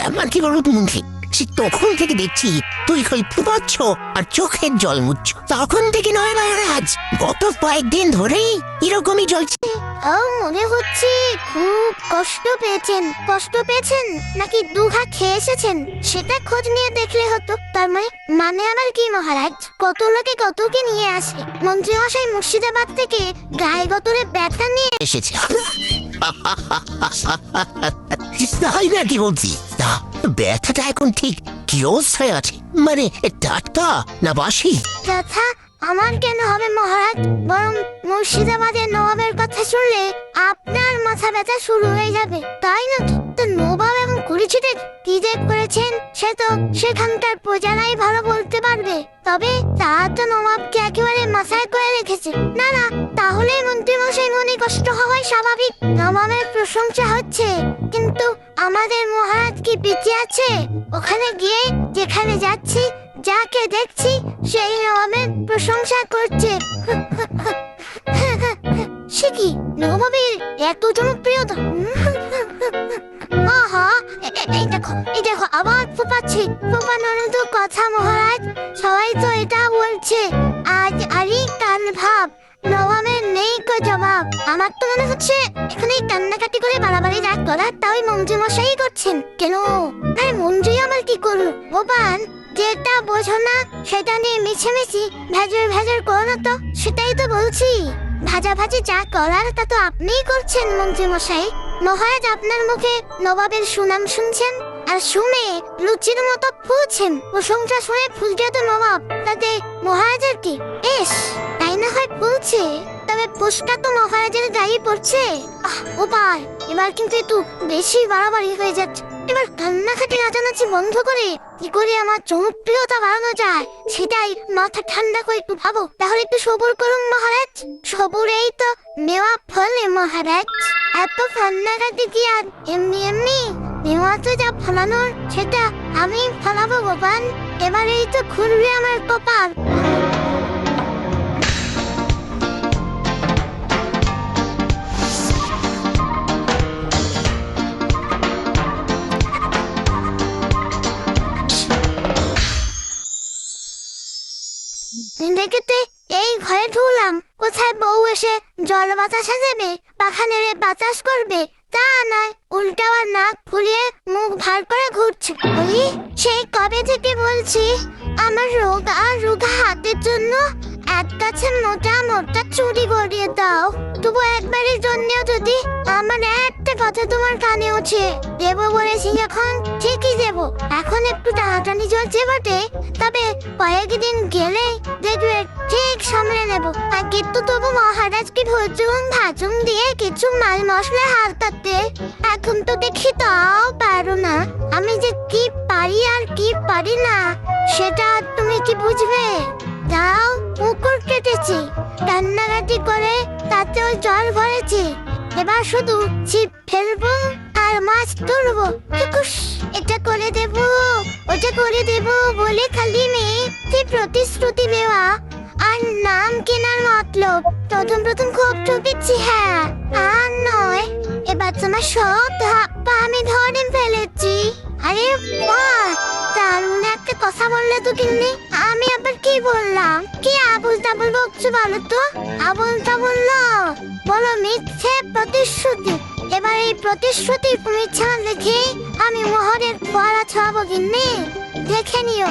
আমার কি বলো তুমি, সে তখন থেকে দেখছি তুই খালি ফুপাচ্ছ আর চোখের জল মুচ্ছ। তখন থেকে নয় মহারাজ, গত কয়েকদিন ধরেই এরকমই চলছে। মনে হচ্ছে খুব কষ্ট পেয়েছেন নাকি দুঘা খেয়ে এসেছেন সেটা খোঁজ নিয়ে দেখলে হতো। তার মানে আমার কি মহারাজ, কত লোকে কত কি নিয়ে আসে। মন্ত্রী মশাই মুর্শিদাবাদ থেকে গায়ে গতরে ব্যথা নিয়ে এসেছে। তাই নাকি বলছি? তা ব্যথাটা এখন ঠিক কি অবস্থায় আছে? মানে টাটকা না বাসি? ব্যথা আমার কেন হবে মহারাজ, বরং মুর্শিদাবাদের নবাবের কথা শুনলে আপনার মাথা ব্যথা শুরু হয়ে যাবে। তাই না? তো নবাব এবং কুড়িচিতে কি যে করেছেন সে তো সেখানকার প্রজারাই ভালো বলতে পারবে। তবে তা তো নবাবকে একেবারে মাথায় করে রেখেছে। না, তাহলে মন্ত্রীমশাই মনে কষ্ট হওয়াই স্বাভাবিক। নবাবের প্রশংসা হচ্ছে, কিন্তু আমাদের মহারাজ কি পিছিয়ে আছে? ওখানে গিয়ে যেখানে যাচ্ছি, যাকে দেখছি সেই নবাবের প্রশংসা করছে। সে কি নবাবের এত জনপ্রিয়তা? আহা, এই দেখো আবার ফোপাচ্ছে। ফোপানোর তো কথা মহারাজ, সবাই তো এটা বলছে। আজ আরই কান ভাব, নবাবের নেই কো জবাব। আমার তো মনে হচ্ছে এখানে কান্নাকাটি করে বাড়াবাড়ি রাগ করা তাই মন্ত্রী মশাই করছেন। কেন আরে মন্ত্রী আমার কি করলো? ভোপান যেটা বোঝো না সেটা নিয়ে মিছেমিছি ভেজর করো না তো। সেটাই তো বলছি, ভাজাভাজি যা করার তা তো আপনিই করছেন মন্ত্রী মশাই। মহারাজ আপনার মুখে নবাবের সুনাম শুনছেন আর শুনে লুচির মতো ফুলছেন। প্রশংসা শুনে ফুলছে তো নবাব, তাতে মহারাজের কি? বেশ, তাই না হয় ফুলছে, তবে পুষ্পটা তো মহারাজের গায়ে পড়ছে। উপায় এবার কিন্তু একটু বেশি বাড়াবাড়ি হয়ে যাচ্ছে। এবার কান্নাকাটি নাচানাচি বন্ধ করে কি করে আমার জনপ্রিয়তা বাড়ানো যায় সেটাই মাথা ঠান্ডা করে একটু ভাবো। তাহলে একটু সবুর করুন মহারাজ, সবুরেই তো মেওয়া ফলে মহারাজ। এত কান্নাকাটি কি আর এমনি মেওয়াতে যা ফলানোর সেটা আমি ফলাবো গোপাল। এবারেই তো খুলবে আমার কপাল। দেখতে এই ঘরে ঢুকলাম, কোথায় বউ এসে জল বাতাসা দেবে, পাখা নেড়ে বাতাস করবে, তা নয় উল্টা আর নাক ফুলিয়ে মুখ ভার করে ঘুরছে। ওই সেই কবে থেকে বলছি আমার রোগা হাতের জন্য এক কাছে মোটা চুড়ি গড়িয়ে দাও। তবু একবারের জন্যও যদি আমার একটা কথা তোমার কানে ওঠে, দেবো বলেছি যখন ঠিকই দেবো। এখন একটু টানাটানি চলছে বটে, তবে কয়েকদিন গেলে দেখবে ঠিক সামলে নেবো। আগে তো তবু মহারাজকে ভাজুন দিয়ে কিছু মাল মশলা হালকাতে, এখন তো দেখি তাও পারো না। আমি যে কি পারি আর কি পারি না সেটা তুমি কি বুঝবে? যাও, পুকুর কেটেছি, কান্নাকাটি করে তাতেও জল ভরেছি। এবার শুধু ছিপ ফেলবো আর মাছ তুলবো। এটা করে দেবো ওটা করে দেবো বলে খালি মেয়ে কি প্রতিশ্রুতি দেওয়া আর নাম কেনার মতলব। প্রথম খুব ঠকেছি, হ্যাঁ আর নয়। এবার তোমার সব ধাপ্পা আমি ধরে ফেলেছি। আরে বাহ, দারুণ একটা কথা বললে তো কিন্নি। আমি আবার কি বললাম? কি আবুল তাবুল বকছো বলো তো? আবুল তাবুল বলো মিথ্যে প্রতিশ্রুতি। এবার এই প্রতিশ্রুতির মিথ্যা দেখে আমি মোহরের পড়া ছাড়বো কিন্নি, দেখে নিও।